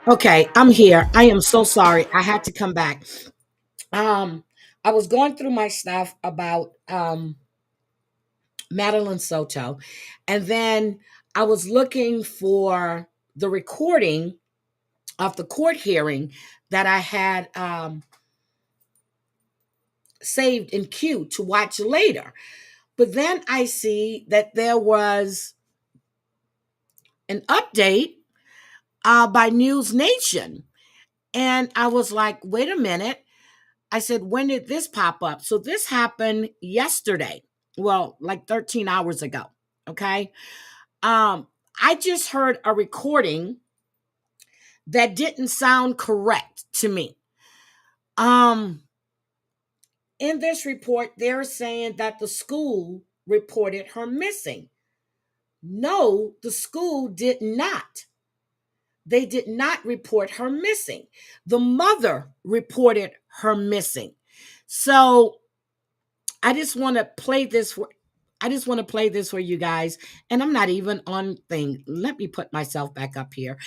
Okay, I'm here. I am so sorry. I had to come back. Um, I was going through my stuff about Madeline Soto, and then I was looking for the recording of the court hearing that I had saved in queue to watch later. But then I see that there was an update by News Nation. And I was like, wait a minute. I said, when did this pop up? So this happened yesterday. Well, like 13 hours ago. Okay. Um, I just heard a recording that didn't sound correct to me. Um, in this report, they're saying that the school reported her missing. No, the school did not. They did not report her missing. The mother reported her missing. So I just want to play this for I just want to play this for you guys. And I'm not even on thing. Let me put myself back up here.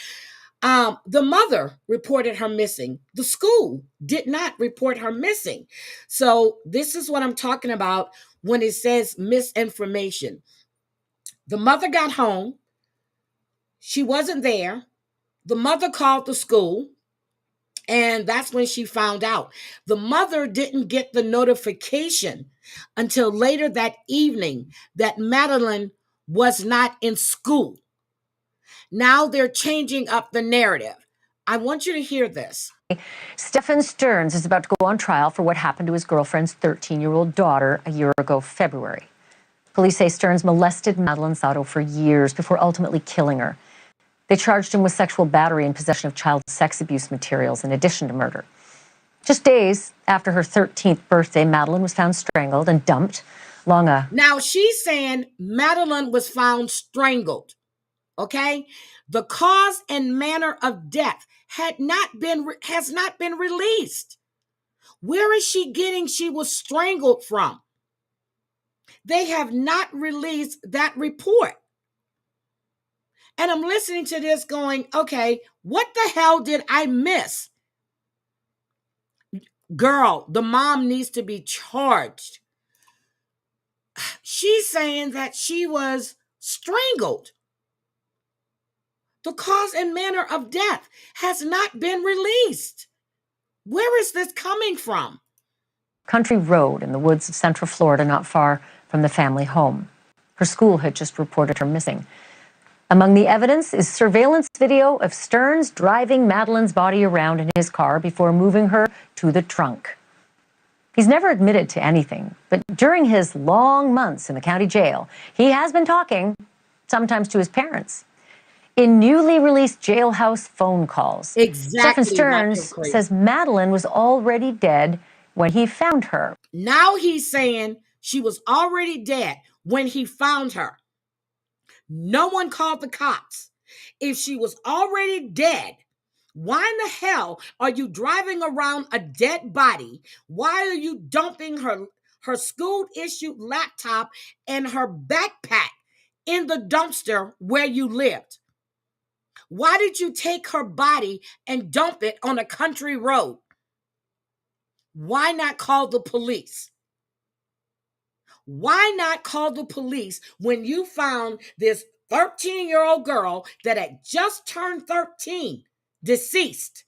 The mother reported her missing. The school did not report her missing. So this is what I'm talking about when it says misinformation. The mother got home. She wasn't there. The mother called the school. And that's when she found out. The mother didn't get the notification until later that evening that Madeline was not in school. Now they're changing up the narrative. I want you to hear this. Stephen Stearns is about to go on trial for what happened to his girlfriend's 13-year-old daughter a year ago, February. Police say Stearns molested Madeline Soto for years before ultimately killing her. They charged him with sexual battery and possession of child sex abuse materials in addition to murder. Just days after her 13th birthday, Madeline was found strangled and dumped along a... Now she's saying Madeline was found strangled. Okay? The cause and manner of death has not been released. Where is she getting she was strangled from? They have not released that report. And I'm listening to this going, okay, what the hell did I miss? Girl, the mom needs to be charged. She's saying that she was strangled. The cause and manner of death has not been released. Where is this coming from? country road in the woods of Central Florida, not far from the family home. Her school had just reported her missing. Among the evidence is surveillance video of Stearns driving Madeline's body around in his car before moving her to the trunk. He's never admitted to anything, but during his long months in the county jail, he has been talking, sometimes to his parents, in newly released jailhouse phone calls. Exactly. Stephen Stearns says Madeline was already dead when he found her. Now he's saying she was already dead when he found her. No one called the cops. If she was already dead, why in the hell are you driving around a dead body? Why are you dumping her school-issued laptop and her backpack in the dumpster where you lived? Why did you take her body and dump it on a country road? Why not call the police? Why not call the police when you found this 13-year-old girl that had just turned 13, deceased?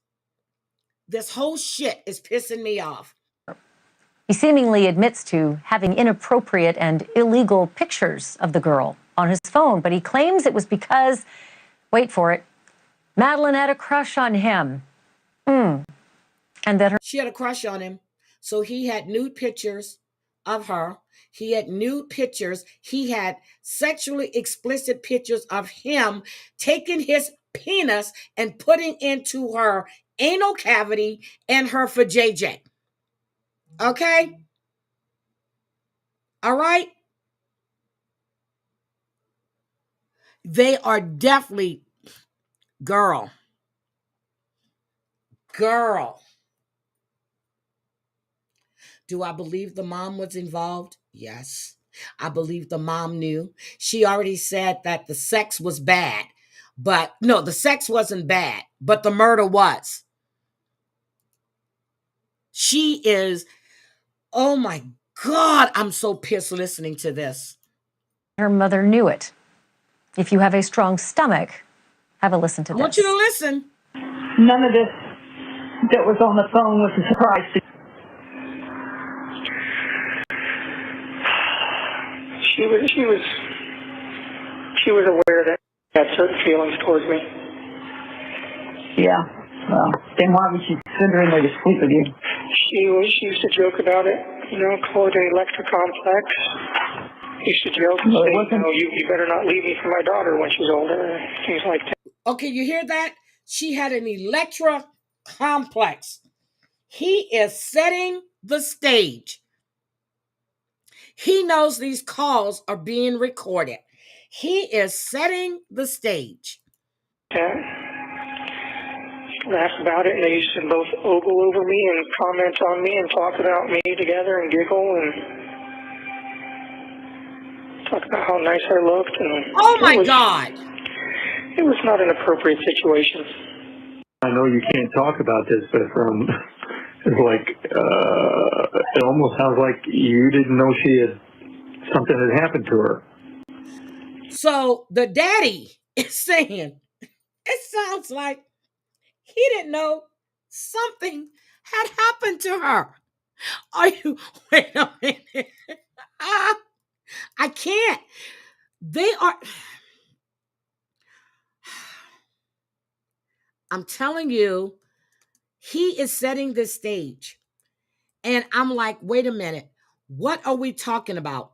This whole shit is pissing me off. He seemingly admits to having inappropriate and illegal pictures of the girl on his phone, but he claims it was because, wait for it, Madeline had a crush on him. And that she had a crush on him. So he had nude pictures of her. He had nude pictures. He had sexually explicit pictures of him taking his penis and putting into her anal cavity and her for JJ. Okay? All right? They are definitely, girl. Do I believe the mom was involved? Yes. I believe the mom knew. She already said that the sex was bad. But no, the sex wasn't bad, but the murder was. She is, oh my God, I'm so pissed listening to this. Her mother knew it. If you have a strong stomach, have a listen to this. I want you to listen. None of this that was on the phone was a surprise to you. She was aware that I had certain feelings towards me. Yeah. Well, then why would she send her in there to sleep with you? She used to joke about it, call it an electric complex. Used to joke and say, you better not leave me for my daughter when she's older, things like that. Okay, you hear that? She had an electra complex. He is setting the stage. He knows these calls are being recorded. He is setting the stage. Yeah. Laugh about it, and they used to both ogle over me and comment on me and talk about me together and giggle and talk about how nice I looked. And oh my God. It was not an appropriate situation. I know you can't talk about this, but it's like, it almost sounds like you didn't know something had happened to her. So the daddy is saying, it sounds like he didn't know something had happened to her. Wait a minute. I can't. They are, I'm telling you, he is setting the stage. And I'm like, wait a minute. What are we talking about?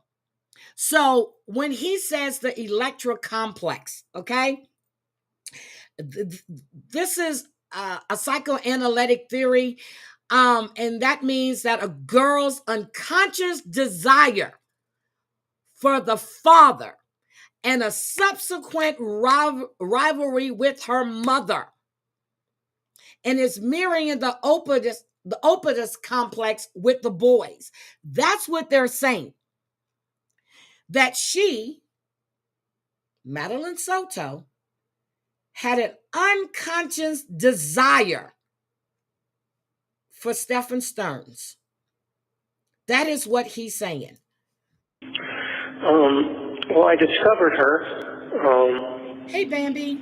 So when he says the electro complex, okay, this is a psychoanalytic theory. And that means that a girl's unconscious desire for the father and a subsequent rivalry with her mother, and is mirroring the Oedipus complex with the boys. That's what they're saying. That she, Madeline Soto, had an unconscious desire for Stephen Stearns. That is what he's saying. Well, I discovered her. Hey, Bambi.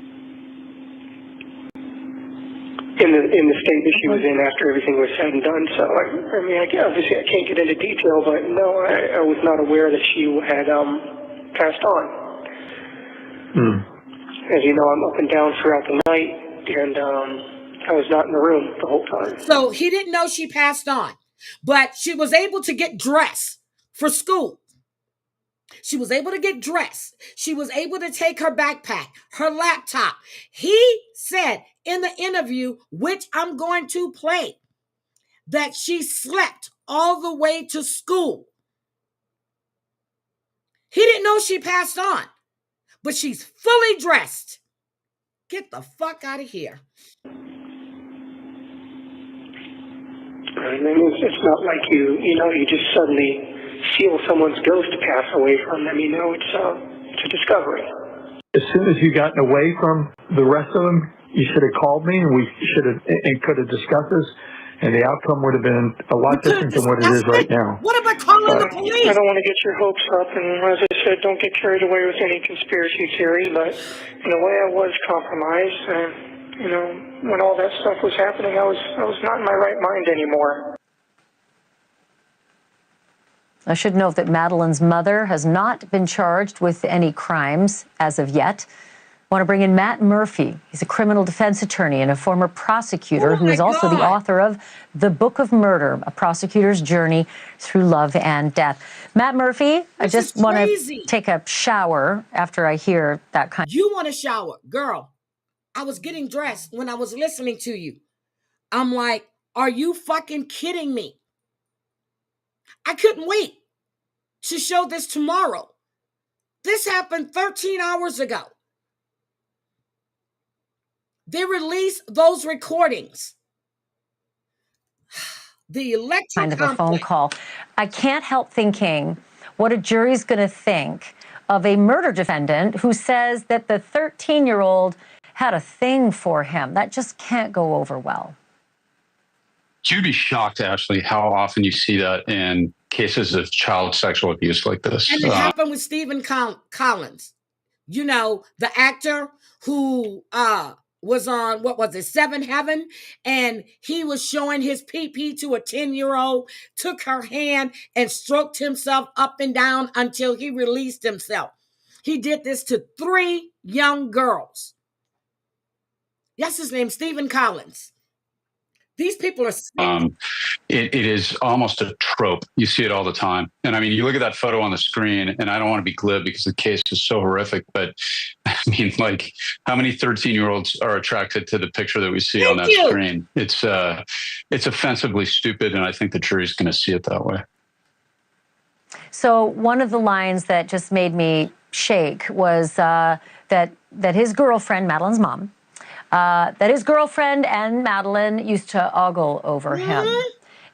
In the state that she was in after everything was said and done. So, obviously I can't get into detail, but no, I was not aware that she had passed on. As you know, I'm up and down throughout the night, and I was not in the room the whole time. So he didn't know she passed on, but she was able to get dressed for school. She was able to get dressed. She was able to take her backpack, her laptop. He said in the interview, which I'm going to play, that she slept all the way to school. He didn't know she passed on, but she's fully dressed. Get the fuck out of here. It's not like you just suddenly feel someone's ghost pass away from them. It's a discovery. As soon as you gotten away from the rest of them, you should have called me, and we could have discussed this, and the outcome would have been a lot different than what it is right now. What about calling the police? I don't want to get your hopes up, and as I said, don't get carried away with any conspiracy theory, but in a way I was compromised, and when all that stuff was happening, I was not in my right mind anymore. I should note that Madeline's mother has not been charged with any crimes as of yet. I want to bring in Matt Murphy. He's a criminal defense attorney and a former prosecutor who is also the author of The Book of Murder, a prosecutor's journey through love and death. Matt Murphy, I just want to take a shower after I hear that kind. You want to shower, girl. I was getting dressed when I was listening to you. I'm like, are you fucking kidding me? I couldn't wait to show this tomorrow. This happened 13 hours ago. They released those recordings. The electric kind of a phone call. I can't help thinking what a jury's going to think of a murder defendant who says that the 13-year-old had a thing for him. That just can't go over well. You'd be shocked, Ashley, how often you see that in cases of child sexual abuse like this. And it happened with Stephen Collins, you know, the actor who was on, what was it, Seven Heaven? And he was showing his pee-pee to a 10-year-old, took her hand and stroked himself up and down until he released himself. He did this to 3 young girls. Yes, his name, Stephen Collins. These people are sick. It is almost a trope. You see it all the time. And I mean, you look at that photo on the screen, and I don't want to be glib because the case is so horrific, but I mean, like, how many 13-year-olds are attracted to the picture that we see on that screen? It's offensively stupid, and I think the jury's going to see it that way. So one of the lines that just made me shake was that his girlfriend, Madeline's mom, that his girlfriend and Madeline used to ogle over him.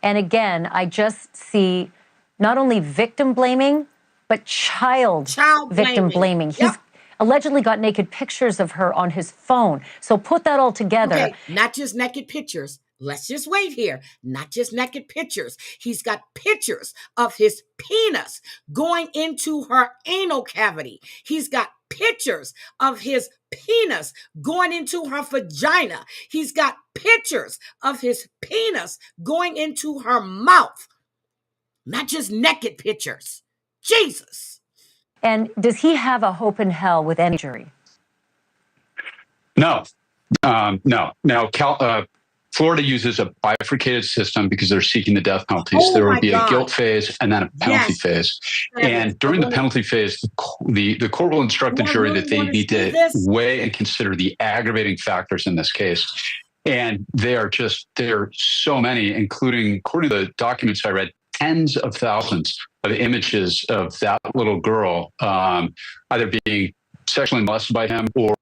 And again, I just see not only victim blaming, but child victim blaming. He's allegedly got naked pictures of her on his phone. So put that all together. Okay, not just naked pictures. Let's just wait here. Not just naked pictures. He's got pictures of his penis going into her anal cavity. He's got pictures of his penis going into her vagina. He's got pictures of his penis going into her mouth. Not just naked pictures. Jesus. And does he have a hope in hell with any jury? No. No. Now, Florida uses a bifurcated system because they're seeking the death penalties. Oh, there will be a guilt phase and then a penalty phase. And during the penalty phase, the court will instruct the jury that they need to weigh and consider the aggravating factors in this case. And there are so many, including, according to the documents I read, tens of thousands of images of that little girl either being sexually molested by him or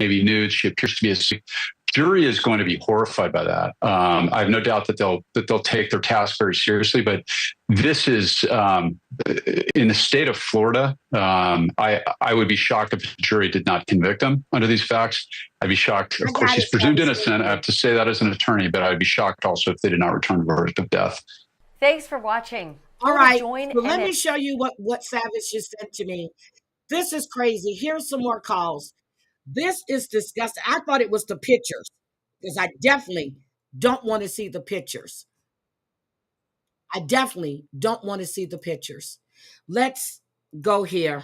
maybe nude. She appears to be a jury is going to be horrified by that. I have no doubt that they'll take their task very seriously. But this is in the state of Florida. I would be shocked if the jury did not convict him under these facts. I'd be shocked. Of course, he's presumed innocent. I have to say that as an attorney, but I'd be shocked also if they did not return a verdict of death. Thanks for watching. All right, so let me show you what Savage just sent to me. This is crazy. Here's some more calls. This is disgusting. I thought it was the pictures because I definitely don't want to see the pictures. I definitely don't want to see the pictures. Let's go here.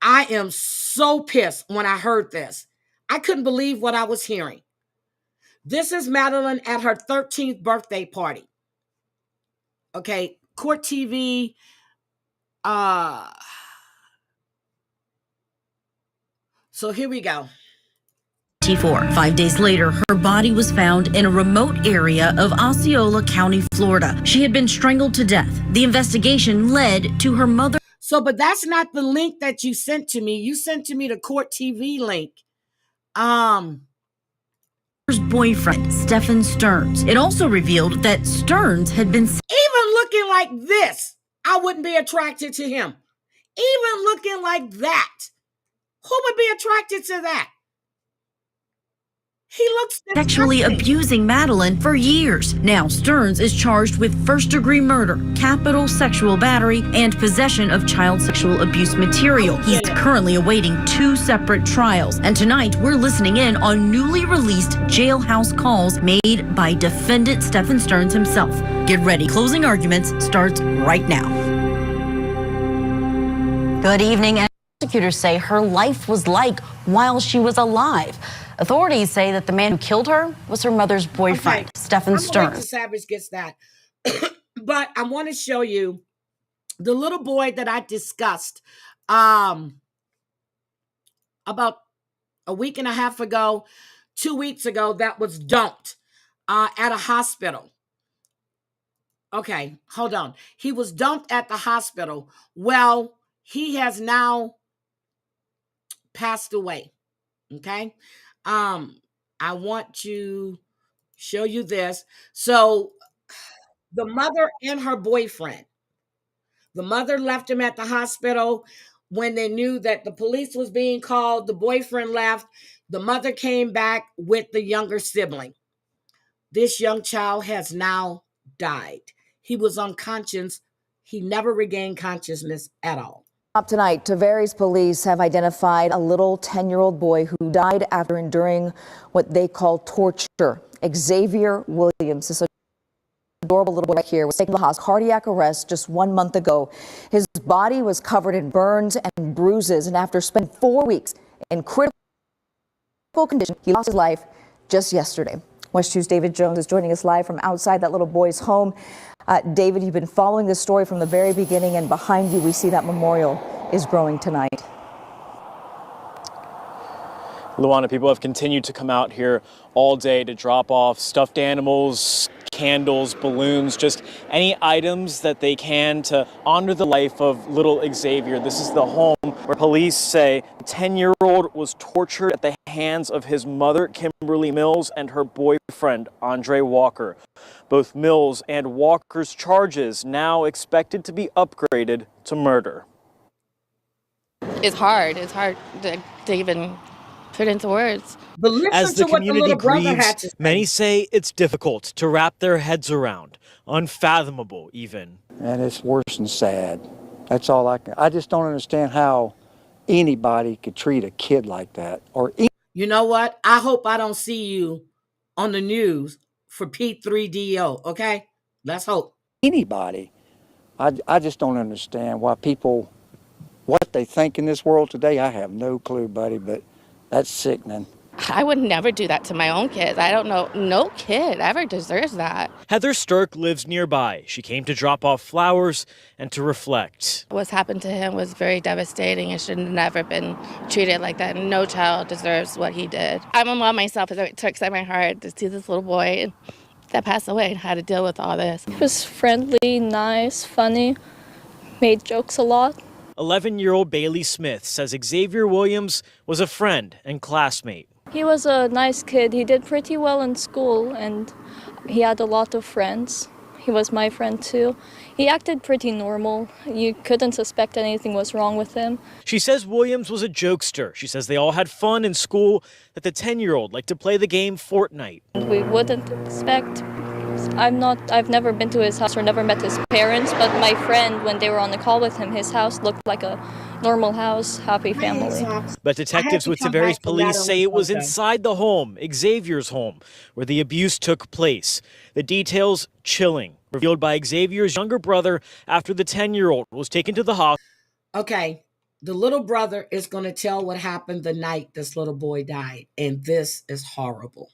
I am so pissed when I heard this. I couldn't believe what I was hearing. This is Madeline at her 13th birthday party. Okay, Court TV. So here we go. 5 days later, her body was found in a remote area of Osceola County, Florida. She had been strangled to death. The investigation led to her mother. So, but that's not the link that you sent to me. You sent to me the Court TV link. Boyfriend, Stephen Stearns. It also revealed that Stearns had been even looking like this. I wouldn't be attracted to him. Even looking like that. Who would be attracted to that? He looks sexually abusing Madeline for years. Now Stearns is charged with first-degree murder, capital sexual battery, and possession of child sexual abuse material. He's currently awaiting 2 separate trials. And tonight, we're listening in on newly released jailhouse calls made by defendant Stephen Stearns himself. Get ready. Closing arguments starts right now. Good evening. Prosecutors say her life was like while she was alive. Authorities say that the man who killed her was her mother's boyfriend, Stephen Stearns. Savage gets that. But I want to show you the little boy that I discussed about a week and a half ago, 2 weeks ago, that was dumped at a hospital. Okay, hold on. He was dumped at the hospital. Well, he has now passed away. Okay. I want to show you this. So the mother and her boyfriend The mother left him at the hospital. When they knew that the police was being called, the boyfriend left. The mother came back with the younger sibling. This young child has now died. He was unconscious. He never regained consciousness at all. Up tonight, Tavares police have identified a little 10-year-old boy who died after enduring what they call torture. Xavier Williams, this adorable little boy right here, was taken to the hospital, cardiac arrest just 1 month ago. His body was covered in burns and bruises, and after spending 4 weeks in critical condition, he lost his life just yesterday. West 2's David Jones is joining us live from outside that little boy's home. David, you've been following this story from the very beginning, and behind you we see that memorial is growing tonight. Luana, people have continued to come out here all day to drop off stuffed animals, candles, balloons, just any items that they can to honor the life of little Xavier. This is the home where police say the 10-year-old was tortured at the hands of his mother, Kimberly Mills, and her boyfriend, Andre Walker. Both Mills and Walker's charges now expected to be upgraded to murder. It's hard. It's hard to even put into words. But listen As the to what the community little brother had grieves, to say. many say it's difficult to wrap their heads around, unfathomable even. And it's worse than sad. That's all I just don't understand how anybody could treat a kid like that. You know what? I hope I don't see you on the news for P3DO, okay? Let's hope. Anybody. I just don't understand why people, what they think in this world today. I have no clue, buddy, but that's sickening. I would never do that to my own kids. I don't know. No kid ever deserves that. Heather Stirk lives nearby. She came to drop off flowers and to reflect. What's happened to him was very devastating. It should have never been treated like that. No child deserves what he did. I'm a mom myself. It tugs at my heart to see this little boy that passed away and had to deal with all this. He was friendly, nice, funny, made jokes a lot. 11-year-old Bailey Smith says Xavier Williams was a friend and classmate. He was a nice kid. He did pretty well in school, and he had a lot of friends. He was my friend too. He acted pretty normal. You couldn't suspect anything was wrong with him. She says Williams was a jokester. She says they all had fun in school, that the 10-year-old liked to play the game Fortnite. We wouldn't expect. I've never been to his house or never met his parents, but my friend, when they were on the call with him, his house looked like a normal house, happy family. But detectives with Tavares police say it was inside the home, Xavier's home, where the abuse took place. The details chilling, revealed by Xavier's younger brother after the 10-year-old was taken to the hospital. Okay, the little brother is going to tell what happened the night this little boy died, and this is horrible.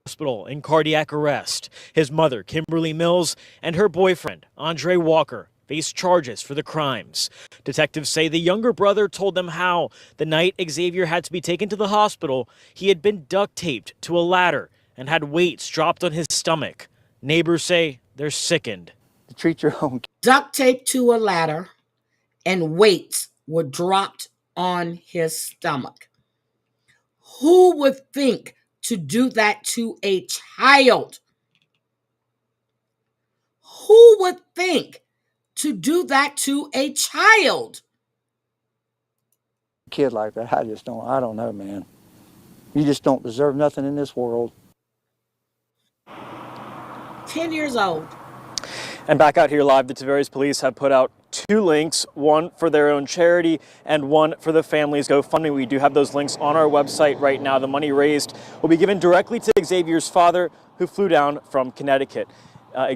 Hospital in cardiac arrest. His mother, Kimberly Mills, and her boyfriend, Andre Walker, face charges for the crimes. Detectives say the younger brother told them how the night Xavier had to be taken to the hospital, he had been duct taped to a ladder and had weights dropped on his stomach. Neighbors say they're sickened. To treat your own duct taped to a ladder and weights were dropped on his stomach. Who would think to do that to a child? Who would think to do that to a child? Kid like that, I don't know, man. You just don't deserve nothing in this world. 10 years old. And back out here live, the Tavares police have put out 2 links, one for their own charity and one for the family's GoFundMe. We do have those links on our website right now. The money raised will be given directly to Xavier's father, who flew down from Connecticut.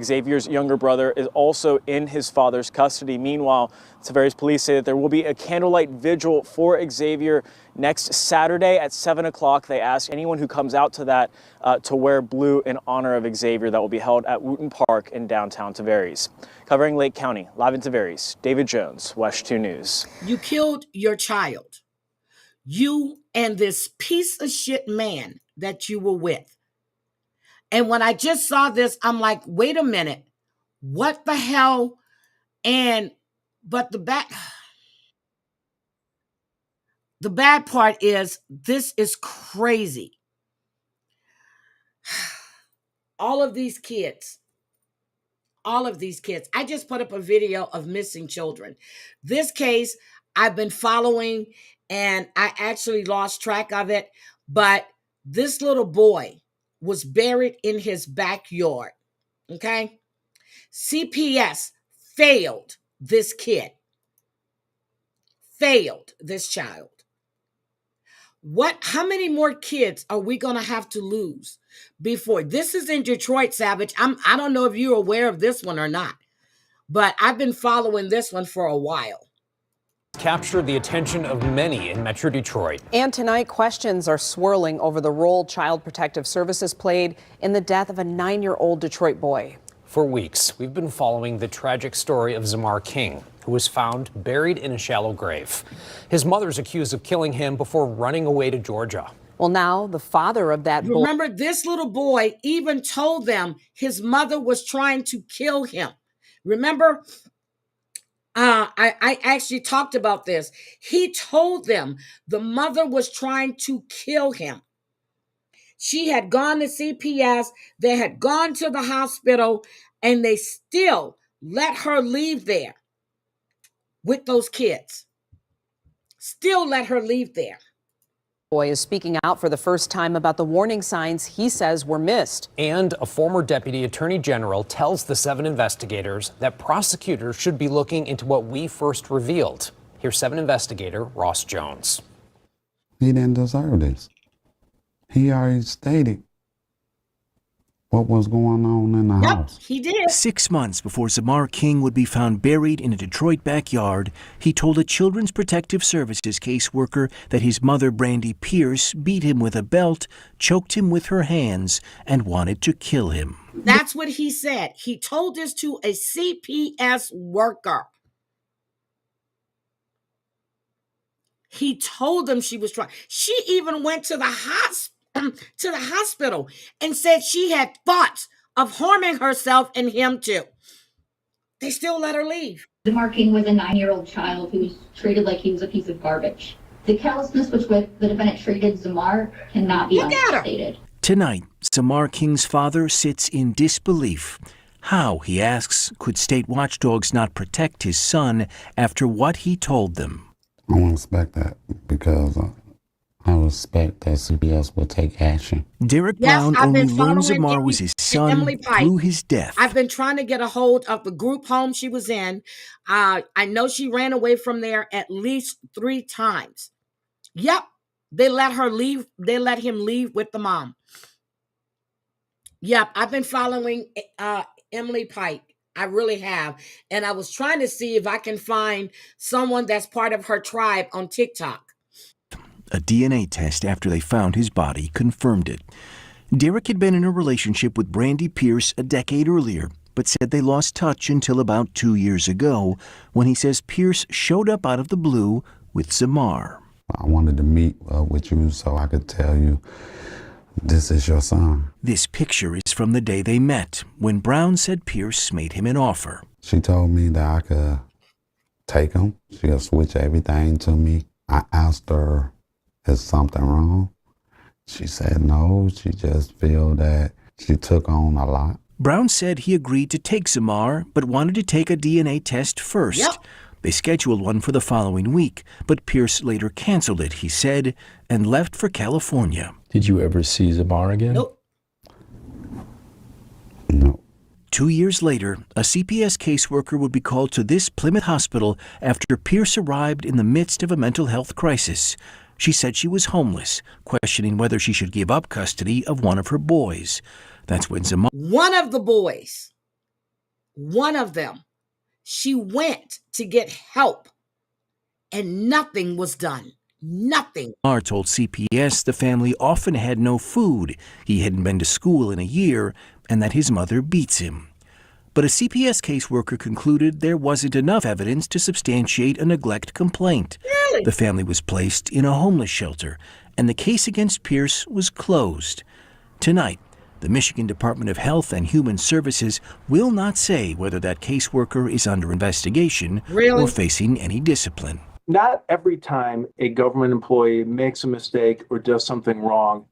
Xavier's younger brother is also in his father's custody. Meanwhile, Tavares police say that there will be a candlelight vigil for Xavier next Saturday at 7 o'clock. They ask anyone who comes out to that to wear blue in honor of Xavier. That will be held at Wooten Park in downtown Tavares. Covering Lake County, live in Tavares, David Jones, West 2 News. You killed your child. You and this piece of shit man that you were with. And when I just saw this, I'm like, wait a minute. What the hell? But the bad part is this is crazy. All of these kids all of these kids. I just put up a video of missing children. This case I've been following, and I actually lost track of it, but this little boy was buried in his backyard. Okay? CPS failed this kid. Failed this child. How many more kids are we going to have to lose before? This is in Detroit, Savage. I don't know if you're aware of this one or not, but I've been following this one for a while. Captured the attention of many in Metro Detroit. And tonight, questions are swirling over the role Child Protective Services played in the death of a 9-year-old Detroit boy. For weeks, we've been following the tragic story of Xavier King, who was found buried in a shallow grave. His mother's accused of killing him before running away to Georgia. Well, now the father of that boy. Remember, this little boy even told them his mother was trying to kill him. Remember, I actually talked about this. He told them the mother was trying to kill him. She had gone to CPS, they had gone to the hospital, and they still let her leave there with those kids. Still let her leave there. Boy is speaking out for the first time about the warning signs he says were missed. And a former deputy attorney general tells the 7 investigators that prosecutors should be looking into what we first revealed. Here's 7 investigator Ross Jones. He didn't deserve this. He already stated what was going on in the house. He did. 6 months before Xavier King would be found buried in a Detroit backyard, he told a Children's Protective Services caseworker that his mother, Brandy Pierce, beat him with a belt, choked him with her hands, and wanted to kill him. That's what he said. He told this to a CPS worker. He told them she was trying. She even went to the hospital and said she had thoughts of harming herself and him too. They still let her leave. Xavier King was a 9-year-old child who was treated like he was a piece of garbage. The callousness with which the defendant treated Xavier cannot be understated. Tonight, Xavier King's father sits in disbelief. How, he asks, could state watchdogs not protect his son after what he told them? I don't expect that because I respect that CPS will take action. Derek Brown only learned Xavier was his son through his death. I've been trying to get a hold of the group home she was in. I know she ran away from there at least 3 times. Yep, they let her leave. They let him leave with the mom. Yep, I've been following Emily Pike. I really have. And I was trying to see if I can find someone that's part of her tribe on TikTok. A DNA test after they found his body confirmed it. Derek had been in a relationship with Brandy Pierce a decade earlier, but said they lost touch until about 2 years ago, when he says Pierce showed up out of the blue with Xavier. I wanted to meet with you so I could tell you this is your son. This picture is from the day they met, when Brown said Pierce made him an offer. She told me that I could take him. She'll switch everything to me. I asked her, is something wrong? She said no, she just feel that she took on a lot. Brown said he agreed to take Xavier, but wanted to take a DNA test first. Yep. They scheduled one for the following week, but Pierce later canceled it, he said, and left for California. Did you ever see Xavier again? Nope. No. 2 years later, a CPS caseworker would be called to this Plymouth hospital after Pierce arrived in the midst of a mental health crisis. She said she was homeless, questioning whether she should give up custody of one of her boys. That's when Xavier... One of the boys, one of them, she went to get help, and nothing was done. Nothing. Xavier told CPS the family often had no food, he hadn't been to school in a year, and that his mother beats him. But a CPS caseworker concluded there wasn't enough evidence to substantiate a neglect complaint. Really? The family was placed in a homeless shelter, and the case against Pierce was closed. Tonight, the Michigan Department of Health and Human Services will not say whether that caseworker is under investigation or facing any discipline. Not every time a government employee makes a mistake or does something wrong,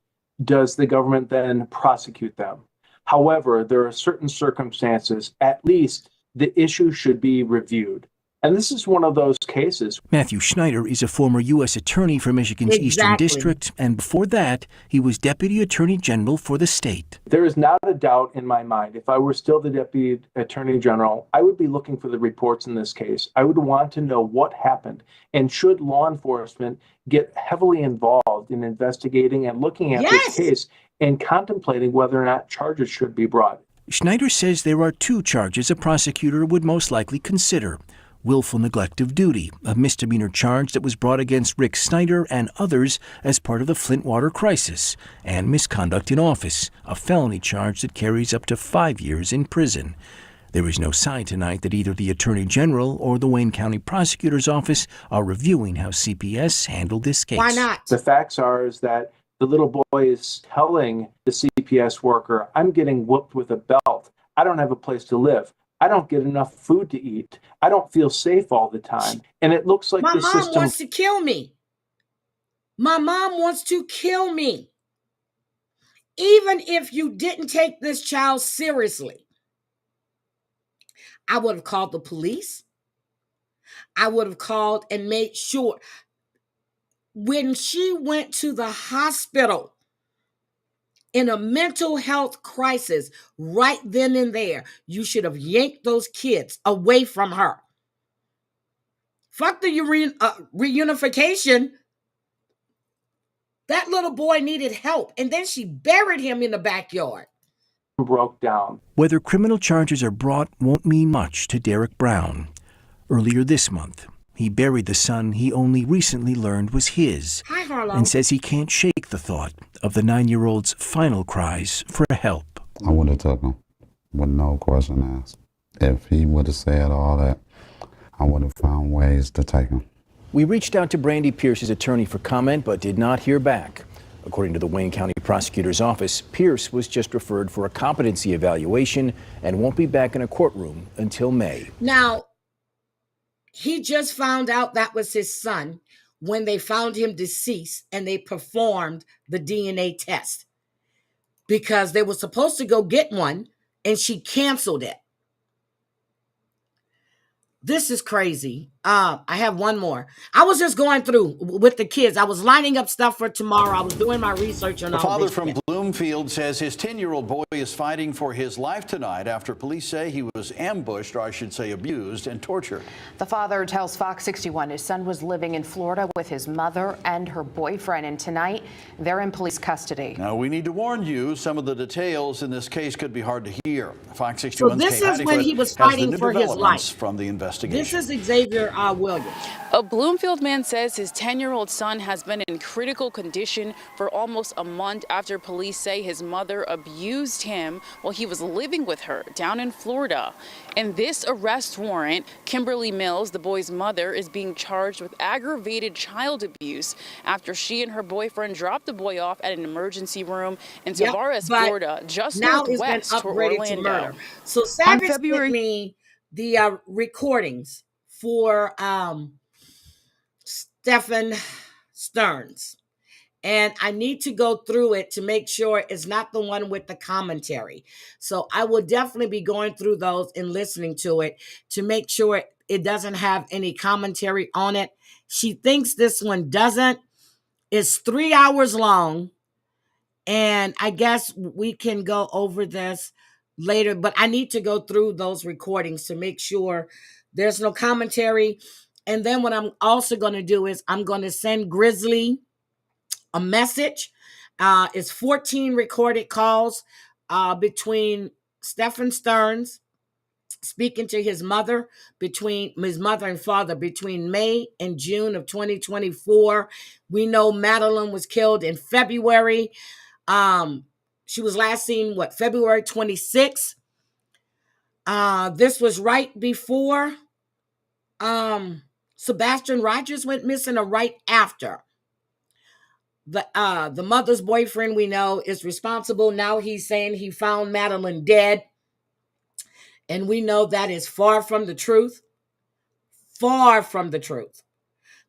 does the government then prosecute them. However, there are certain circumstances, at least the issue should be reviewed. And this is one of those cases. Matthew Schneider is a former U.S. Attorney for Michigan's Eastern District, and before that, he was Deputy Attorney General for the state. There is not a doubt in my mind, if I were still the Deputy Attorney General, I would be looking for the reports in this case. I would want to know what happened, and should law enforcement get heavily involved in investigating and looking at this case and contemplating whether or not charges should be brought. Schneider says there are two charges a prosecutor would most likely consider. Willful neglect of duty, a misdemeanor charge that was brought against Rick Snyder and others as part of the Flint water crisis, and misconduct in office, a felony charge that carries up to 5 years in prison. There is no sign tonight that either the Attorney General or the Wayne County Prosecutor's Office are reviewing how CPS handled this case. Why not? The facts are is that the little boy is telling the CPS worker, I'm getting whooped with a belt. I don't have a place to live. I don't get enough food to eat. I don't feel safe all the time. And it looks like my the mom system wants to kill me. My mom wants to kill me. Even if you didn't take this child seriously, I would have called the police. I would have called and made sure. When she went to the hospital in a mental health crisis, right then and there, you should have yanked those kids away from her. Fuck the reunification. That little boy needed help, and then she buried him in the backyard. Broke down. Whether criminal charges are brought won't mean much to Derek Brown. Earlier this month, he buried the son he only recently learned was his. Hi, Harlow. And says he can't shake the thought of the 9-year-old's final cries for help. I would have took him with no question asked. If he would have said all that, I would have found ways to take him. We reached out to Brandy Pierce's attorney for comment, but did not hear back. According to the Wayne County Prosecutor's Office, Pierce was just referred for a competency evaluation and won't be back in a courtroom until May. Now, he just found out that was his son when they found him deceased and they performed the DNA test because they were supposed to go get one and she canceled it. This is crazy. I have one more. I was just going through with the kids. I was lining up stuff for tomorrow. I was doing my research on all this. The father from Bloomfield says his 10-year-old boy is fighting for his life tonight after police say he was ambushed, or I should say abused and tortured. The father tells Fox 61 his son was living in Florida with his mother and her boyfriend, and tonight they're in police custody. Now, we need to warn you, some of the details in this case could be hard to hear. Fox 61's So this is when he was fighting for his life. From the investigation. This is Xavier Williams. A Bloomfield man says his 10-year-old son has been in critical condition for almost a month after police say his mother abused him while he was living with her down in Florida. In this arrest warrant, Kimberly Mills, the boy's mother, is being charged with aggravated child abuse after she and her boyfriend dropped the boy off at an emergency room in Tavares, Florida, just northwest toward Orlando. So Savage sent me the recordings for Stephen Stearns. And I need to go through it to make sure it's not the one with the commentary. So I will definitely be going through those and listening to it to make sure it doesn't have any commentary on it. She thinks this one doesn't. It's 3 hours long. And I guess we can go over this later, but I need to go through those recordings to make sure there's no commentary. And then what I'm also going to do is I'm going to send Grizzly a message. It's 14 recorded calls between Stephen Stearns speaking to his mother, between his mother and father, between May and June of 2024. We know Madeline was killed in February. She was last seen, February 26th. This was right before Sebastian Rogers went missing, or right after. The mother's boyfriend, we know, is responsible. Now he's saying he found Madeline dead. And we know that is far from the truth. Far from the truth.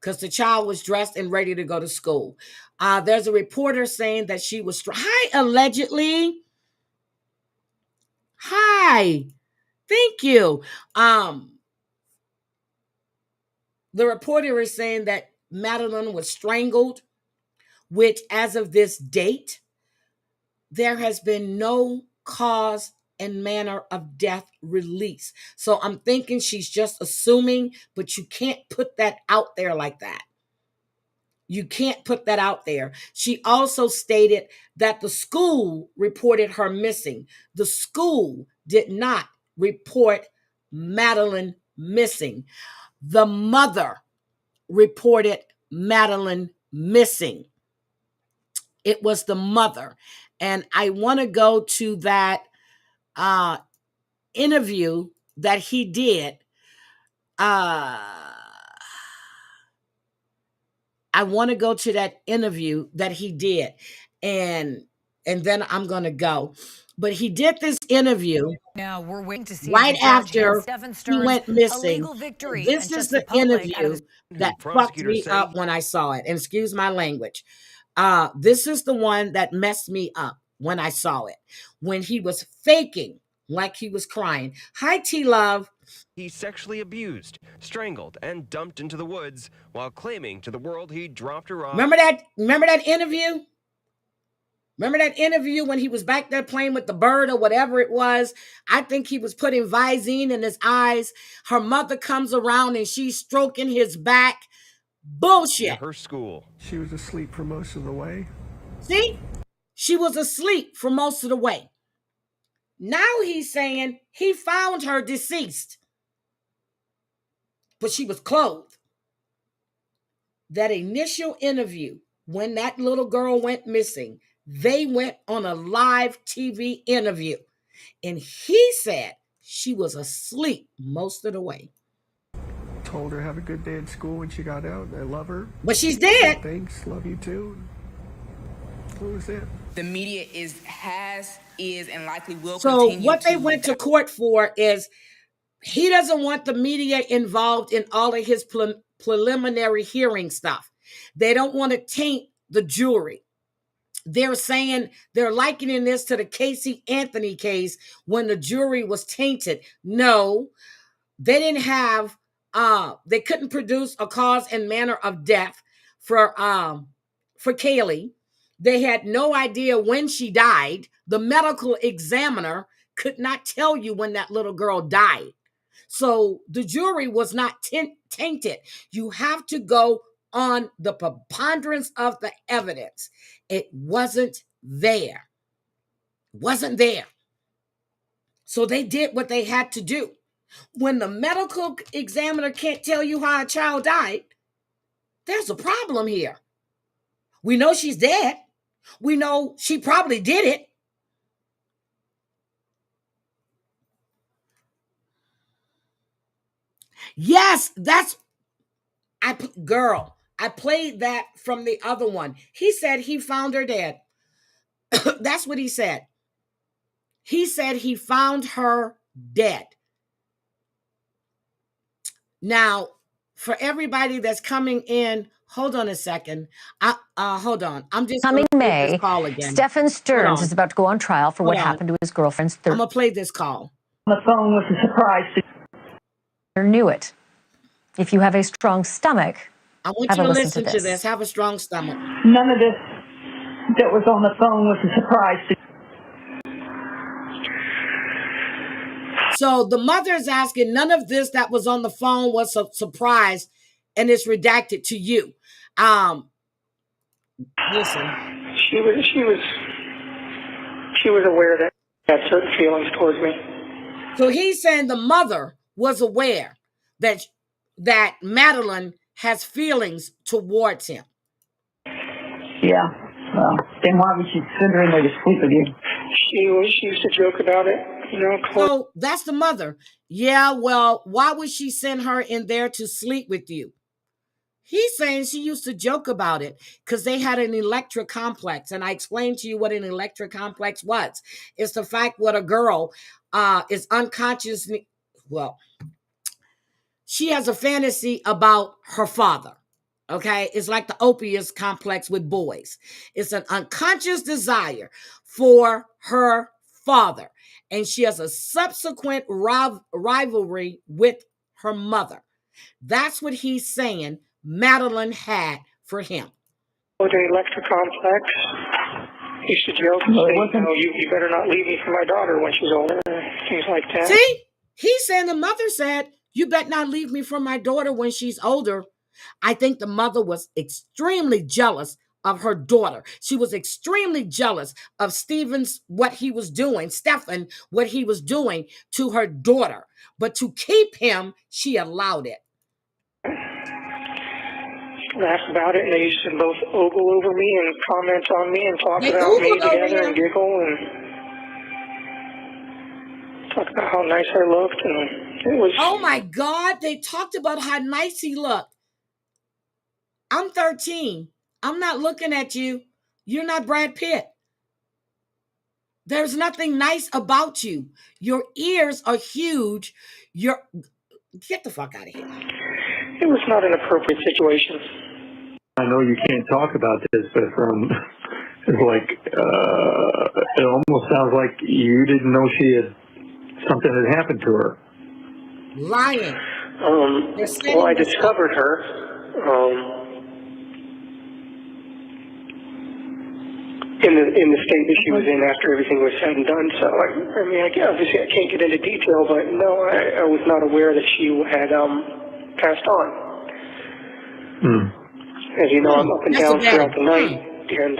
Because the child was dressed and ready to go to school. There's a reporter saying that she was allegedly. Hi. Thank you. The reporter is saying that Madeline was strangled, which as of this date, there has been no cause and manner of death release. So I'm thinking she's just assuming, but you can't put that out there like that. You can't put that out there. She also stated that the school reported her missing. The school did not report Madeline missing. The mother reported Madeline missing. It was the mother. And I want to go to that interview that he did. I want to go to that interview that he did, and then I'm going to go. But he did this interview. Now we're waiting to see right after Stephen he Stearns went missing. a legal victory. This is the interview that fucked me say up when I saw it. And excuse my language. This is the one that messed me up when I saw it. When he was faking like he was crying. Hi, T-Love. He sexually abused, strangled, and dumped into the woods while claiming to the world he dropped her off. Remember that interview? Remember that interview when he was back there playing with the bird or whatever it was? I think he was putting Visine in his eyes. Her mother comes around and she's stroking his back. Bullshit. In her school. She was asleep for most of the way. See? She was asleep for most of the way. Now he's saying he found her deceased, but she was clothed. That initial interview, when that little girl went missing, they went on a live TV interview, and he said she was asleep most of the way. Told her have a good day at school when she got out. I love her. But she's dead. Thanks, love you too. What was it? The media is, and likely will so continue. So what they went to court for is he doesn't want the media involved in all of his preliminary hearing stuff. They don't want to taint the jury. They're saying they're likening this to the Casey Anthony case when the jury was tainted. No, they didn't have, they couldn't produce a cause and manner of death for Kaylee. They had no idea when she died. The medical examiner could not tell you when that little girl died. So the jury was not tainted. You have to go on the preponderance of the evidence. It wasn't there. Wasn't there. So they did what they had to do. When the medical examiner can't tell you how a child died, there's a problem here. We know she's dead. We know she probably did it. Yes, I played that from the other one. He said he found her dead. That's what he said. He said he found her dead. Now, for everybody that's coming in, hold on a second. Hold on. I'm just coming May. This call again. Stephen Stearns is about to go on trial for what happened to his girlfriend's I'm gonna play this call. The phone was a surprise. Knew it. If you have a strong stomach, I want you to listen to this. Have a strong stomach. None of this that was on the phone was a surprise to. So the mother is asking, none of this that was on the phone was a surprise, and it's redacted to you. Listen. She was aware that she had certain feelings towards me. So he's saying the mother was aware that Madeline has feelings towards him. Yeah. Well, then why would she send her in there to sleep with you? She used to joke about it. You know, so that's the mother. Yeah, well, why would she send her in there to sleep with you? He's saying she used to joke about it because they had an electric complex. And I explained to you what an electric complex was. It's the fact what a girl is unconsciously, well, she has a fantasy about her father. Okay, it's like the Oedipus complex with boys. It's an unconscious desire for her father, and she has a subsequent rivalry with her mother. That's what he's saying Madeline had for him. The lecture complex. He used to joke and say, you better not leave me for my daughter when she's older, things like that. See? He's saying the mother said, you better not leave me for my daughter when she's older. I think the mother was extremely jealous of her daughter. She was extremely jealous of Stephen, what he was doing to her daughter. But to keep him, she allowed it. Laugh about it, and they used to both ogle over me and comment on me and talk about me together and giggle and talk about how nice I looked, and it was... Oh my God, they talked about how nice he looked. I'm 13. I'm not looking at you. You're not Brad Pitt. There's nothing nice about you. Your ears are huge. Get the fuck out of here. It was not an appropriate situation. I know you can't talk about this, but it's like, it almost sounds like you didn't know something had happened to her. Lying. Well, I discovered her. In the state that she was in after everything was said and done. So, I mean, obviously I can't get into detail, but no, I was not aware that she had passed on. As you know, I'm up and down throughout the night, and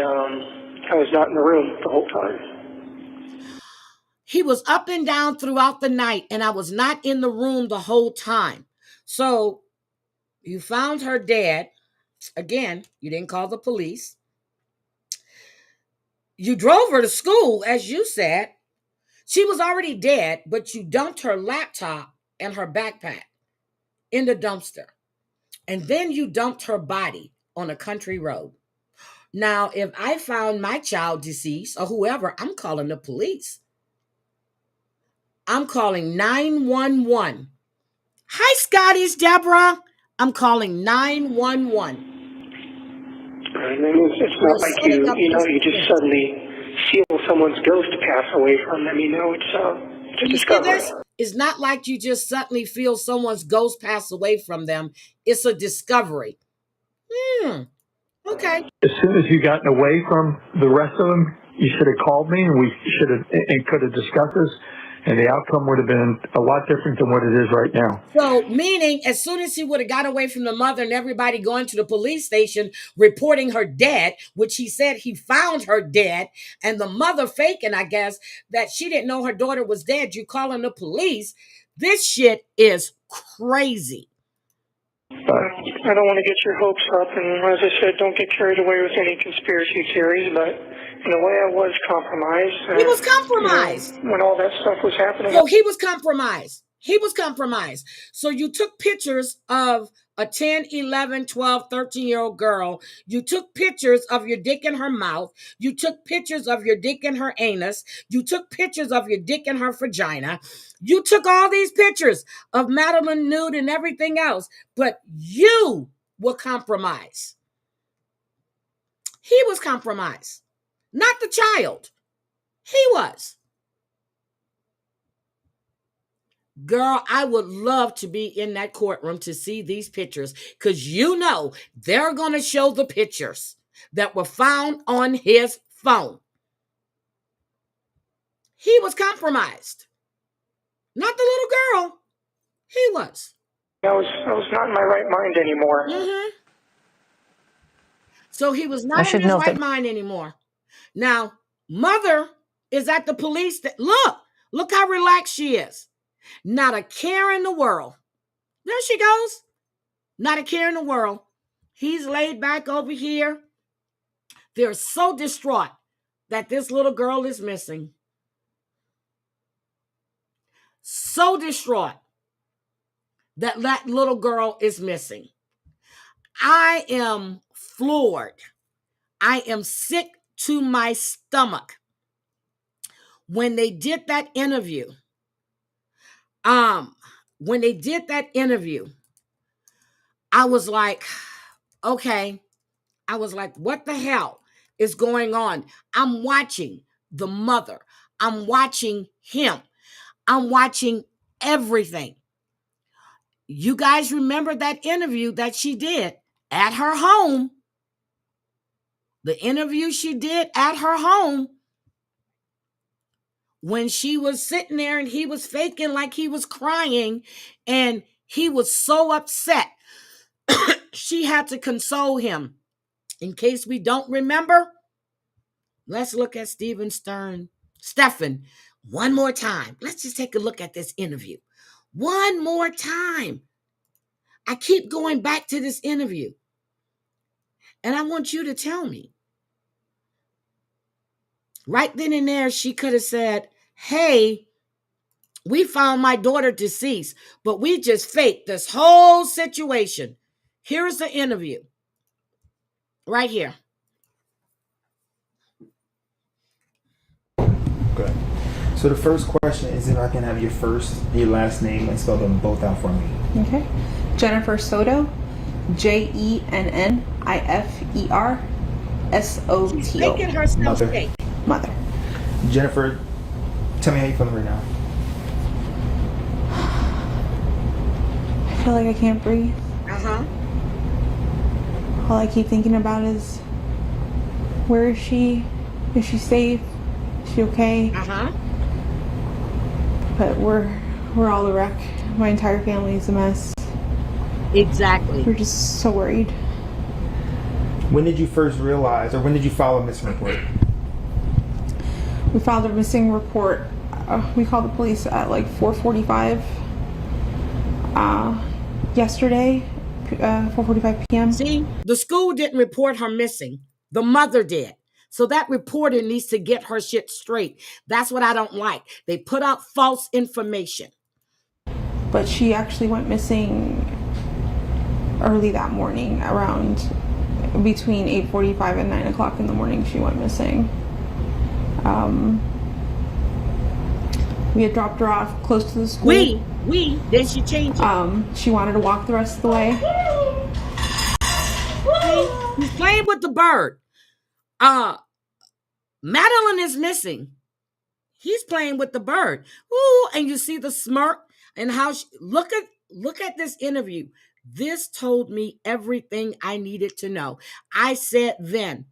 I was not in the room the whole time. He was up and down throughout the night, and I was not in the room the whole time. So, you found her dead. Again, you didn't call the police. You drove her to school, as you said. She was already dead, but you dumped her laptop and her backpack in the dumpster. And then you dumped her body on a country road. Now, if I found my child deceased or whoever, I'm calling the police. I'm calling 911. Hi, Scott, it's Deborah. I'm calling 911. It's not like you just suddenly feel someone's ghost pass away from them. It's a discovery. It's not like you just suddenly feel someone's ghost pass away from them. It's a discovery. Okay. As soon as you gotten away from the rest of them, you should have called me, and we should have and could have discussed this, and the outcome would have been a lot different than what it is right now. So, meaning, as soon as he would have got away from the mother and everybody going to the police station reporting her dead, which he said he found her dead, and the mother faking, I guess, that she didn't know her daughter was dead, you calling the police, this shit is crazy. But I don't want to get your hopes up, and as I said, don't get carried away with any conspiracy theories, but in a way I was compromised. He was compromised. When all that stuff was happening. So he was compromised. He was compromised. So you took pictures of a 10, 11, 12, 13-year-old girl. You took pictures of your dick in her mouth. You took pictures of your dick in her anus. You took pictures of your dick in her vagina. You took all these pictures of Madeline nude and everything else, but you were compromised. He was compromised, not the child. He was. Girl, I would love to be in that courtroom to see these pictures, because they're going to show the pictures that were found on his phone. He was compromised. Not the little girl. He was. I was not in my right mind anymore. Mm-hmm. So he was not in his right mind anymore. Now, mother is at the police. Look how relaxed she is. Not a care in the world. There she goes. Not a care in the world. He's laid back over here. They're so distraught that this little girl is missing. So distraught that that little girl is missing. I am floored. I am sick to my stomach. When they did that interview, I was like, okay. I was like, what the hell is going on? I'm watching the mother. I'm watching him. I'm watching everything. You guys remember that interview that she did at her home? The interview she did at her home when she was sitting there and he was faking like he was crying and he was so upset. She had to console him. In case we don't remember, let's look at Stephen one more time. Let's just take a look at this interview. One more time. I keep going back to this interview. And I want you to tell me. Right then and there, she could have said, hey, we found my daughter deceased, but we just faked this whole situation. Here is the interview. Right here. Good. So the first question is if I can have your first and your last name and spell them both out for me. Okay. Jennifer Soto, JENNIFER SOTO. She's making herself fake. Mother. Jennifer, tell me how you're feeling right now. I feel like I can't breathe. Uh-huh. All I keep thinking about is, where is she? Is she safe? Is she okay? Uh-huh. But we're all a wreck. My entire family is a mess. Exactly. We're just so worried. When did you first realize, or when did you file a missing report? We filed a missing report. We called the police at like 4:45 yesterday, 4:45 p.m. See, the school didn't report her missing. The mother did. So that reporter needs to get her shit straight. That's what I don't like. They put out false information. But she actually went missing early that morning, around between 8:45 and 9 o'clock in the morning. She went missing. We had dropped her off close to the school. Then she changed it. She wanted to walk the rest of the way. He's playing with the bird. Madeline is missing. He's playing with the bird. Ooh, and you see the smirk and how look at this interview. This told me everything I needed to know. I said then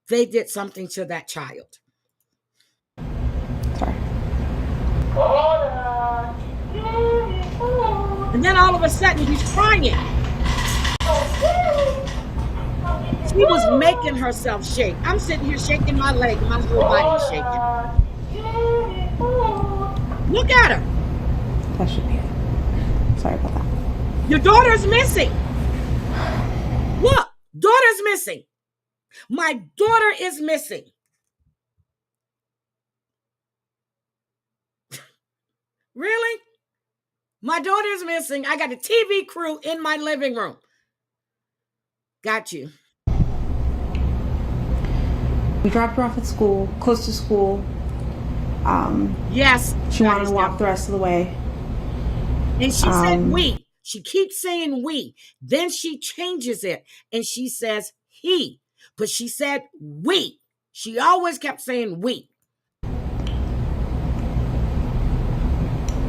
they did something to that child. Sorry. And then all of a sudden he's crying. She was making herself shake. I'm sitting here shaking my leg. My whole body's shaking. Look at her. That should be it. Sorry about that. Your daughter's missing. Look, daughter's missing. My daughter is missing. Really? My daughter's missing. I got a TV crew in my living room. Got you. We dropped her off at school, close to school. Yes. She wanted to walk the rest of the way. And she said we. She keeps saying we. Then she changes it and she says he. But she said we. She always kept saying we.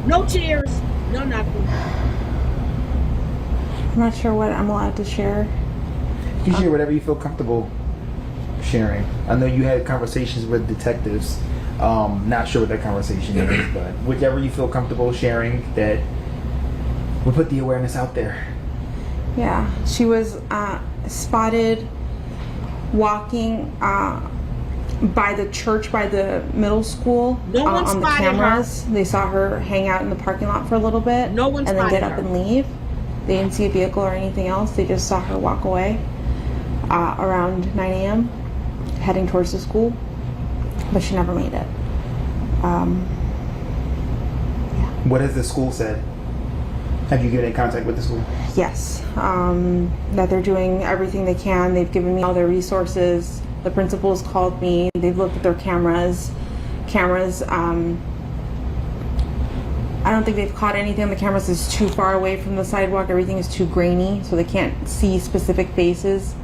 No tears, no nothing. I'm not sure what I'm allowed to share. You can share whatever you feel comfortable sharing. I know you had conversations with detectives. Not sure what that conversation is, but whichever you feel comfortable sharing, that we'll put the awareness out there. Yeah, she was spotted walking by the church, by the middle school. No one on the spotted cameras. her. They saw her hang out in the parking lot for a little bit. No one and then spotted get up her. and leave. They didn't see a vehicle or anything else. They just saw her walk away around 9 a.m. heading towards the school, but she never made it. What has the school said? Have you given in contact with the school? Yes, that they're doing everything they can. They've given me all their resources. The principals called me. They've looked at their cameras. I don't think they've caught anything on the cameras is too far away from the sidewalk. Everything is too grainy, so they can't see specific faces.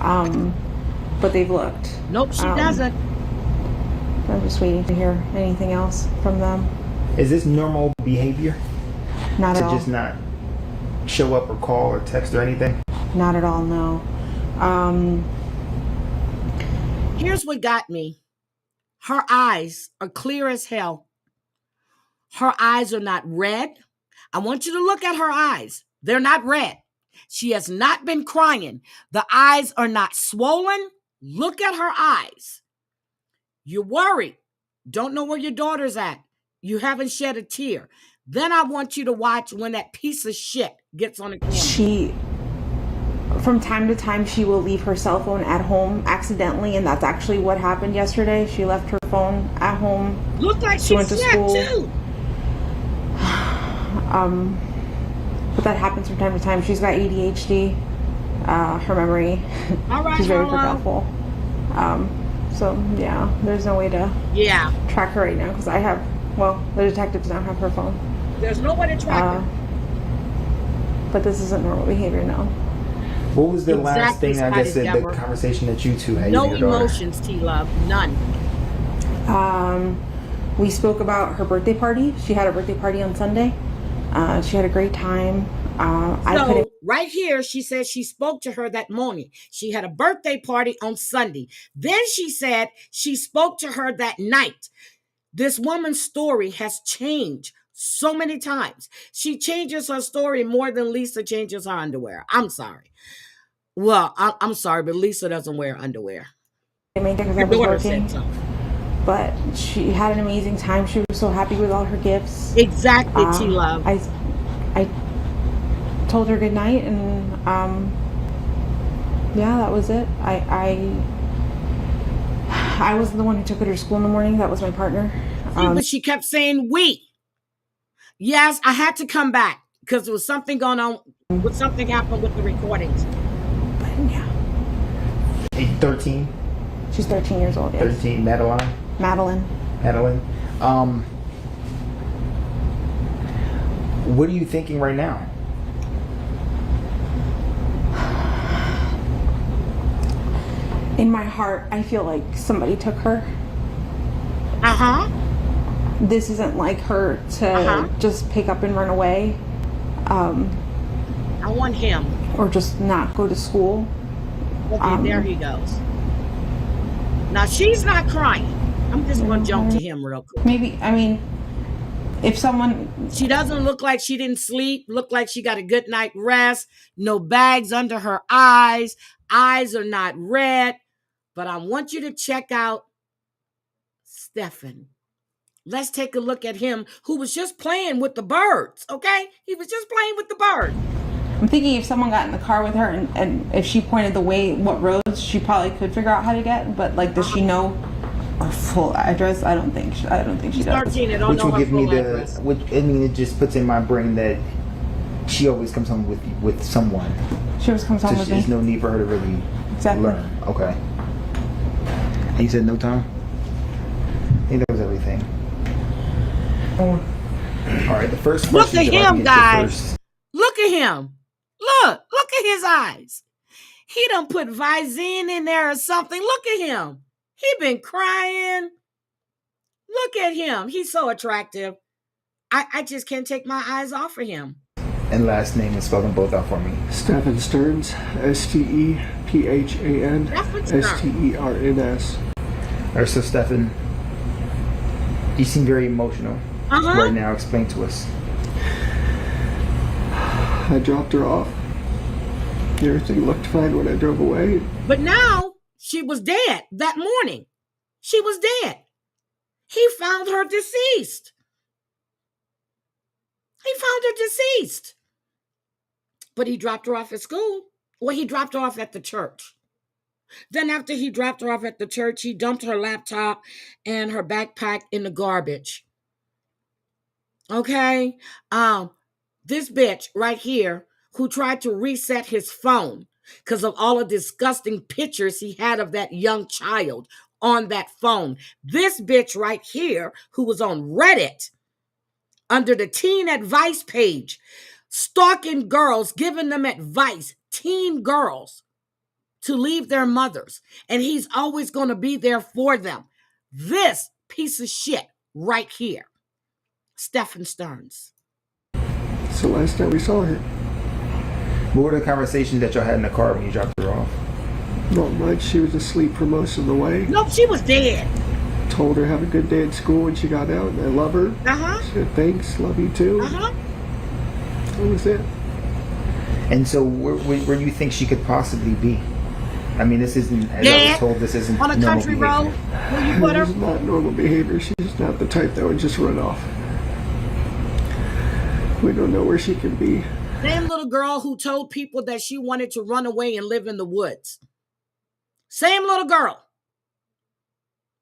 But they've looked. Nope, she doesn't. I'm just waiting to hear anything else from them. Is this normal behavior? Not at all. To just not show up or call or text or anything? Not at all, no. Here's what got me. Her eyes are clear as hell. Her eyes are not red. I want you to look at her eyes. They're not red. She has not been crying. The eyes are not swollen. Look at her eyes. You're worried. Don't know where your daughter's at. You haven't shed a tear. Then I want you to watch when that piece of shit gets on the camera. From time to time, she will leave her cell phone at home accidentally, and that's actually what happened yesterday. She left her phone at home. Looked like she went to school too. But that happens from time to time. She's got ADHD, her memory. All right, she's very hello. forgetful. So yeah, there's no way to track her right now because the detectives now have her phone. There's no way to track her. But this isn't normal behavior now. What was the last thing, I guess, the conversation that you two had? No emotions, T-Love. None. We spoke about her birthday party. She had a birthday party on Sunday. She had a great time. Right here, she said she spoke to her that morning. She had a birthday party on Sunday. Then she said she spoke to her that night. This woman's story has changed so many times. She changes her story more than Lisa changes her underwear. I'm sorry. Well, I'm sorry, but Lisa doesn't wear underwear. Her daughter said so. But she had an amazing time. She was so happy with all her gifts. Exactly, T-Love. I told her good night, and that was it. I wasn't the one who took her to school in the morning. That was my partner. But she kept saying we. Yes, I had to come back because there was something going on. Something happened with the recordings. But yeah. 13? She's 13 years old. Yes. 13. Madeline. What are you thinking right now? In my heart, I feel like somebody took her. This isn't like her to just pick up and run away. I want him. Or just not go to school. Okay, there he goes. Now, she's not crying. I'm just going to jump to him real quick. Maybe, if someone... She doesn't look like she didn't sleep. Look like she got a good night rest. No bags under her eyes. Eyes are not red. But I want you to check out Stephen. Let's take a look at him, who was just playing with the birds, okay? He was just playing with the bird. I'm thinking if someone got in the car with her and if she pointed the way, what roads, she probably could figure out how to get. But does she know her full address? I don't think she does. 13, I don't know her full address. It just puts in my brain that she always comes home with someone. She always comes home with me. There's no need for her to really learn. Okay. And you said no time? He knows everything. All right, the first question. Look at him, guys. Look at him. Look at his eyes. He done put Visine in there or something. Look at him. He been crying. Look at him. He's so attractive. I just can't take my eyes off of him. And last name, and spell them both out for me. Stephen Stearns, STEPHAN STERNS. All right, so Stephen, you seem very emotional right now. Explain to us. I dropped her off. Everything looked fine when I drove away. But now she was dead that morning. She was dead. He found her deceased. But he dropped her off at school. Well, he dropped her off at the church. Then after he dropped her off at the church, he dumped her laptop and her backpack in the garbage. Okay? This bitch right here who tried to reset his phone because of all the disgusting pictures he had of that young child on that phone. This bitch right here who was on Reddit under the teen advice page, stalking girls, giving them advice, teen girls, to leave their mothers. And he's always going to be there for them. This piece of shit right here. Stephen Stearns. It's the last time we saw her. What were the conversations that y'all had in the car when you dropped her off? Not much. She was asleep for most of the way. Nope, she was dead. Told her have a good day at school when she got out, and I love her. She said thanks, love you too. That was it. And so where do you think she could possibly be? I mean, this isn't, as I was told, this isn't on a normal country behavior. road where you put her. This is not normal behavior. She's not the type that would just run off. We don't know where she can be. Same little girl who told people that she wanted to run away and live in the woods. Same little girl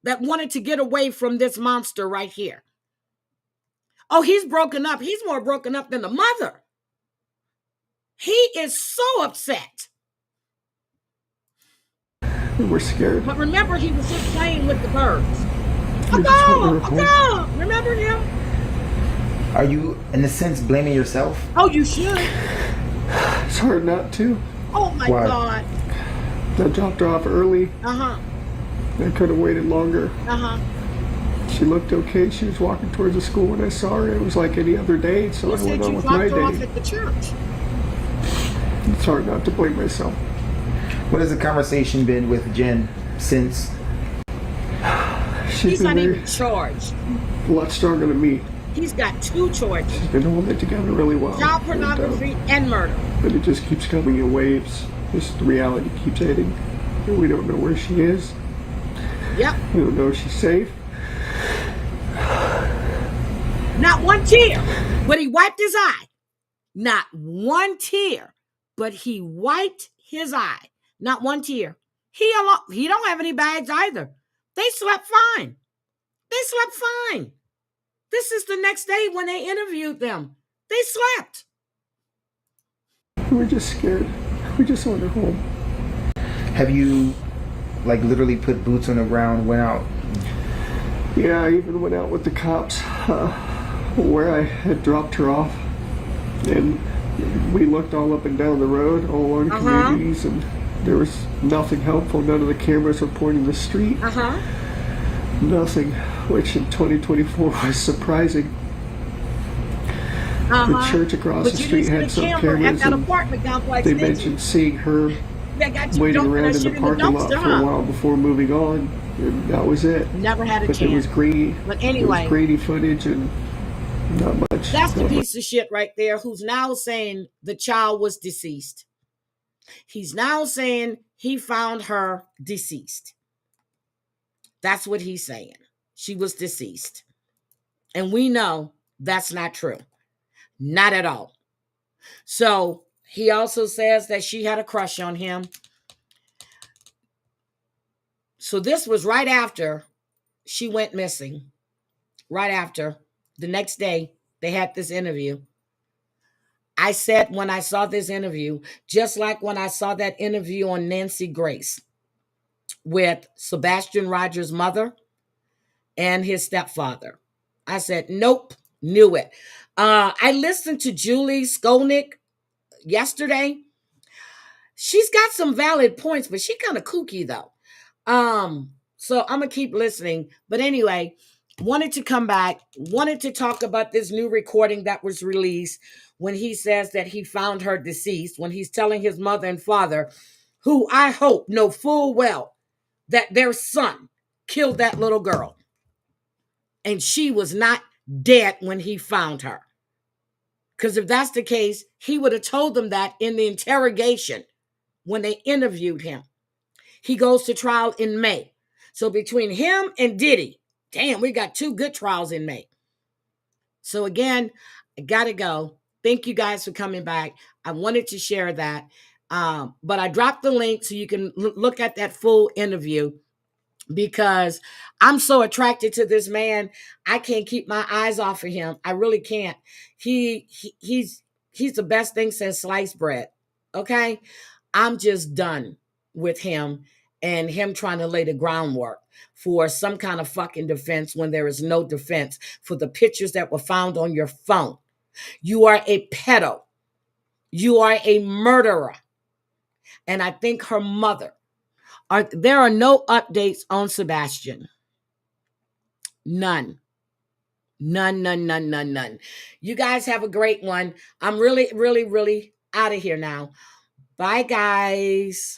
that wanted to get away from this monster right here. Oh, he's broken up. He's more broken up than the mother. He is so upset. We're scared. But remember, he was just playing with the birds. We just want her home. Oh, remember him? Are you, in a sense, blaming yourself? Oh, you should. It's hard not to. Oh, my Why? God. I dropped her off early. Uh-huh. I could have waited longer. Uh-huh. She looked okay. She was walking towards the school when I saw her. It was like any other day, so You I said went on you with my dropped her off day. at the church. It's hard not to blame myself. What has the conversation been with Jen since? He's not even charged. A lot stronger than me. He's got 2 charges. She's been holding it together really well. Child pornography and murder. But it just keeps coming in waves. Just the reality keeps hitting. And we don't know where she is. Yep. We don't know if she's safe. Not one tear, but he wiped his eye. Not one tear, but he wiped his eye. Not one tear. He don't have any bags either. They slept fine. They slept fine. This is the next day when they interviewed them. They slept. We're just scared. We just want her home. Have you, like, literally put boots on the ground, went out? Yeah, I even went out with the cops where I had dropped her off. And we looked all up and down the road, all along communities, and there was nothing helpful. None of the cameras were pointing the street. Nothing, which in 2024 was surprising. The church across the street had some cameras, and they mentioned seeing her waiting around in the parking lot for a while before moving on, and that was it. Never had a but chance. It was grainy. But anyway, it was grainy footage and not much. That's the piece of shit right there who's now saying the child was deceased. He's now saying he found her deceased. That's what he's saying. She was deceased. And we know that's not true. Not at all. So he also says that she had a crush on him. So this was right after she went missing. Right after. The next day, they had this interview. I said when I saw this interview, just like when I saw that interview on Nancy Grace with Sebastian Rogers' mother and his stepfather, I said, nope, knew it. I listened to Julie Skolnick yesterday. She's got some valid points, but she kind of kooky though. So I'm gonna keep listening. But anyway, wanted to come back, wanted to talk about this new recording that was released when he says that he found her deceased, when he's telling his mother and father, who I hope know full well that their son killed that little girl. And she was not dead when he found her. Because if that's the case, he would have told them that in the interrogation when they interviewed him. He goes to trial in May. So between him and Diddy, damn, we got 2 good trials in May. So again, I gotta go. Thank you guys for coming back. I wanted to share that. But I dropped the link so you can look at that full interview, because I'm so attracted to this man. I can't keep my eyes off of him. I really can't. He's the best thing since sliced bread. Okay? I'm just done with him and him trying to lay the groundwork for some kind of fucking defense when there is no defense for the pictures that were found on your phone. You are a pedo. You are a murderer. And I think her mother, there are no updates on Sebastian. None. None. You guys have a great one. I'm really out of here now. Bye, guys.